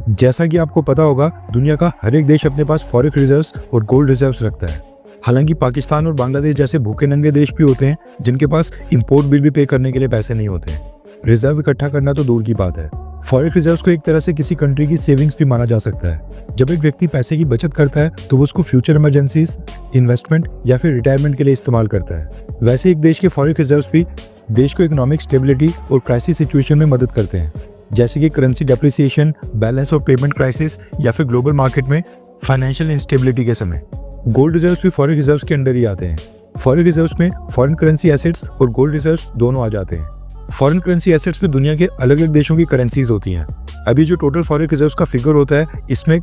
जैसा कि आपको पता होगा, दुनिया का हर एक देश अपने पास फॉरेक्स रिजर्व्स और गोल्ड रिजर्व्स रखता है। हालांकि पाकिस्तान और बांग्लादेश जैसे भूखे नंगे देश भी होते हैं जिनके पास इंपोर्ट बिल भी पे करने के लिए पैसे नहीं होते हैं। रिजर्व इकट्ठा करना तो दूर की बात है, फॉरेक्स रिजर्व्स को एक तरह से किसी कंट्री की सेविंग्स भी माना जा सकता है। जब एक व्यक्ति पैसे की बचत करता है तो वो उसको फ्यूचर इमरजेंसीज, इन्वेस्टमेंट या फिर रिटायरमेंट के लिए इस्तेमाल करता है। वैसे एक देश के फॉरेक्स रिजर्व्स भी देश को इकोनॉमिक स्टेबिलिटी और क्राइसिस सिचुएशन में मदद करते हैं, जैसे कि currency depreciation, balance of payment crisis या फिर ग्लोबल मार्केट में फाइनेंशियल इंस्टेबिलिटी के समय। गोल्ड रिजर्व्स भी फॉरेक्स रिजर्व्स के अंडर ही आते हैं। फॉरेन रिजर्व्स में फॉरेन करेंसी एसेट्स और गोल्ड रिजर्व्स दोनों आ जाते हैं। फॉरेन करेंसी एसेट्स में दुनिया के अलग अलग देशों की करेंसीज होती हैं। अभी जो टोटल फॉरेन रिजर्व्स का फिगर होता है, इसमें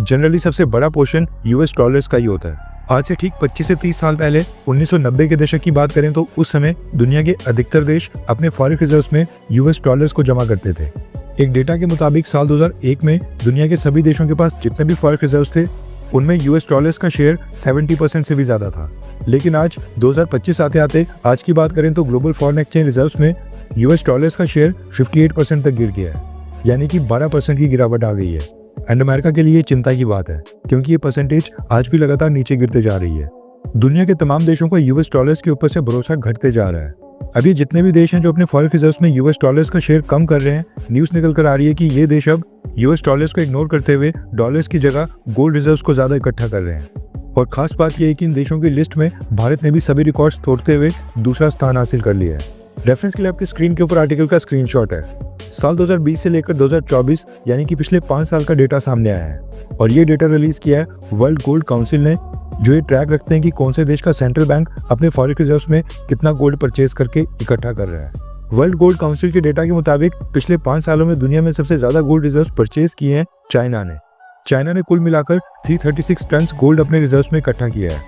जनरली सबसे बड़ा पोर्शन यूएस डॉलर्स का ही होता है। आज से ठीक 25 से 30 साल पहले 1990 के दशक की बात करें तो उस समय दुनिया के अधिकतर देश अपने फॉरेन रिजर्व्स में यूएस डॉलर्स को जमा करते थे। एक डेटा के मुताबिक साल 2001 में दुनिया के सभी देशों के पास जितने भी फॉरेन रिजर्व्स थे उनमें यूएस डॉलर्स का शेयर 70% से भी ज्यादा था। लेकिन आज 2025 आते आते आज की बात करें तो ग्लोबल फॉरेन एक्सचेंज रिजर्व्स में यूएस डॉलर्स का शेयर 58% तक गिर गया है, यानी कि 12% की गिरावट आ गई है। एंड अमेरिका के लिए चिंता की बात है, क्योंकि ये परसेंटेज आज भी लगातार नीचे गिरते जा रही है। दुनिया के तमाम देशों का यूएस डॉलर्स के ऊपर से भरोसा घटते जा रहा है। अभी जितने भी देश हैं जो अपने फॉरेन रिजर्व्स में यूएस डॉलर्स का शेयर कम कर रहे हैं, न्यूज निकल कर आ रही है कि ये देश अब यूएस डॉलर्स को इग्नोर करते हुए डॉलर्स की जगह गोल्ड रिजर्व्स को ज्यादा इकट्ठा कर रहे हैं। और खास बात यह है कि इन देशों की लिस्ट में भारत ने भी सभी रिकॉर्ड्स तोड़ते हुए दूसरा स्थान हासिल कर लिया है। रेफरेंस के लिए आपकी स्क्रीन के ऊपर आर्टिकल का स्क्रीनशॉट है। साल 2020 से लेकर 2024 यानी कि पिछले 5 साल का डेटा सामने आया है और ये डेटा रिलीज किया है वर्ल्ड गोल्ड काउंसिल ने, जो ये ट्रैक रखते हैं कि कौन से देश का सेंट्रल बैंक अपने फॉरेन रिजर्व्स में कितना गोल्ड परचेज करके इकट्ठा कर रहा है। वर्ल्ड गोल्ड काउंसिल के डेटा के मुताबिक पिछले 5 सालों में दुनिया में सबसे ज्यादा गोल्ड रिजर्व्स परचेज किए हैं चाइना ने कुल मिलाकर 336 टन गोल्ड अपने रिजर्व्स में इकट्ठा किया है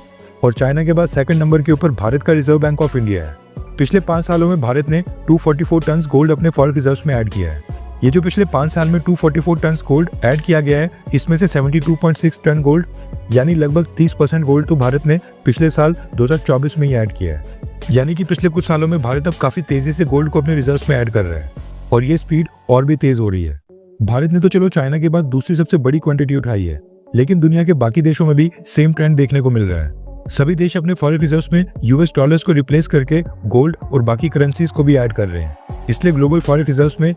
और चाइना के बाद सेकंड नंबर के ऊपर भारत का रिजर्व बैंक ऑफ इंडिया है। पिछले 5 सालों में भारत ने 244 टन गोल्ड अपने फॉरेन रिजर्व्स में ऐड किया है। ये जो पिछले 5 साल में 244 टन गोल्ड ऐड किया गया है, इसमें से 72.6 टन गोल्ड यानी लगभग 30% गोल्ड तो भारत ने पिछले साल 2024 में ही ऐड किया है। यानी कि पिछले कुछ सालों में भारत अब काफी तेजी से गोल्ड को अपने रिजर्व्स में ऐड कर रहा है और ये स्पीड और भी तेज हो रही है। भारत ने तो चलो चाइना के बाद दूसरी सबसे बड़ी क्वांटिटी उठाई है, लेकिन दुनिया के बाकी देशों में भी सेम ट्रेंड देखने को मिल रहा है। सभी देश अपने फॉरेन रिजर्व्स में यूएस डॉलर्स को रिप्लेस करके गोल्ड और बाकी करेंसीज को भी ऐड कर रहे हैं। इसलिए ग्लोबल फॉरेन रिजर्व्स में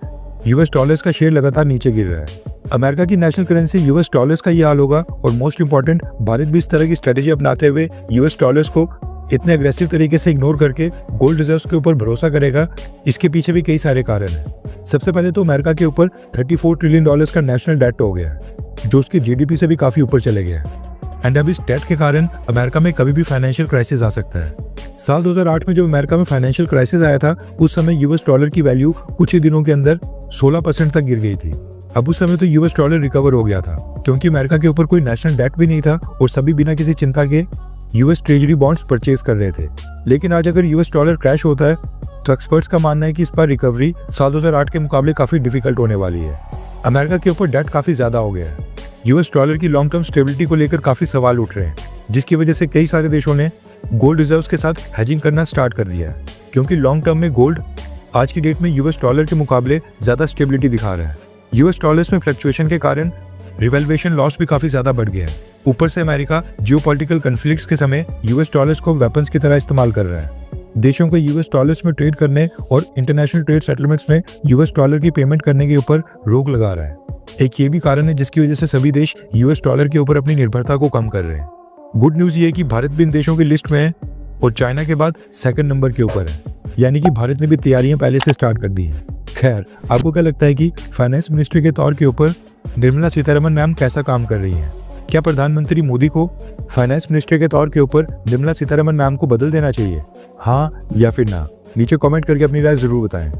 यूएस डॉलर्स का शेयर लगातार नीचे गिर रहा है। अमेरिका की नेशनल करेंसी यूएस डॉलर्स का ये हाल होगा और मोस्ट इंपॉर्टेंट, भारत भी इस तरह की स्ट्रेटेजी अपनाते हुए यूएस डॉलर्स को इतने अग्रेसिव तरीके से इग्नोर करके गोल्ड रिजर्व्स के ऊपर भरोसा करेगा। इसके पीछे भी कई सारे कारण हैं। सबसे पहले तो अमेरिका के ऊपर 34 ट्रिलियन डॉलर्स का नेशनल डेट हो गया है, जो उसकी जीडीपी से भी काफी ऊपर चले गया है। एंड अब इस डेट के कारण अमेरिका में कभी भी फाइनेंशियल क्राइसिस आ सकता है। साल 2008 में जब अमेरिका में फाइनेंशियल क्राइसिस आया था, उस समय यूएस डॉलर की वैल्यू कुछ ही दिनों के अंदर 16% तक गिर गई थी। अब उस समय तो यूएस डॉलर रिकवर हो गया था, क्योंकि अमेरिका के ऊपर कोई नेशनल डेट भी नहीं था और सभी बिना किसी चिंता के यूएस ट्रेजरी बॉन्ड्स परचेज कर रहे थे। लेकिन आज अगर यूएस डॉलर क्रैश होता है तो एक्सपर्ट्स का मानना है कि इस बार रिकवरी साल 2008 के मुकाबले काफी डिफिकल्ट होने वाली है। अमेरिका के ऊपर डेट काफी ज्यादा हो गया है। यूएस डॉलर की लॉन्ग टर्म स्टेबिलिटी को लेकर काफी सवाल उठ रहे हैं, जिसकी वजह से कई सारे देशों ने गोल्ड रिजर्व्स के साथ हेजिंग करना स्टार्ट कर दिया है, क्योंकि लॉन्ग टर्म में गोल्ड आज की डेट में यूएस डॉलर के मुकाबले ज्यादा स्टेबिलिटी दिखा रहा है। यूएस डॉलर्स में फ्लक्चुएशन के कारण रिवैल्यूएशन लॉस भी काफी ज्यादा बढ़ गया है। ऊपर से अमेरिका जियोपॉलिटिकल कॉन्फ्लिक्ट्स के समय यूएस डॉलर्स को वेपन्स की तरह इस्तेमाल कर रहा है। देशों को यूएस डॉलर्स में ट्रेड करने और इंटरनेशनल ट्रेड सेटलमेंट्स में यूएस डॉलर की पेमेंट करने के ऊपर रोक लगा रहा है। एक ये भी कारण है जिसकी वजह से सभी देश यूएस डॉलर के ऊपर अपनी निर्भरता को कम कर रहे हैं। गुड न्यूज ये है कि भारत भी इन देशों की लिस्ट में है और चाइना के बाद सेकंड नंबर के ऊपर है, यानी कि भारत ने भी तैयारियां पहले से स्टार्ट कर दी हैं। खैर, आपको क्या लगता है कि फाइनेंस मिनिस्ट्री के तौर के ऊपर निर्मला सीतारमण मैम कैसा काम कर रही हैं? क्या प्रधानमंत्री मोदी को फाइनेंस मिनिस्ट्री के तौर के ऊपर निर्मला सीतारमण मैम को बदल देना चाहिए? हाँ या फिर ना? नीचे कमेंट करके अपनी राय जरूर बताएं।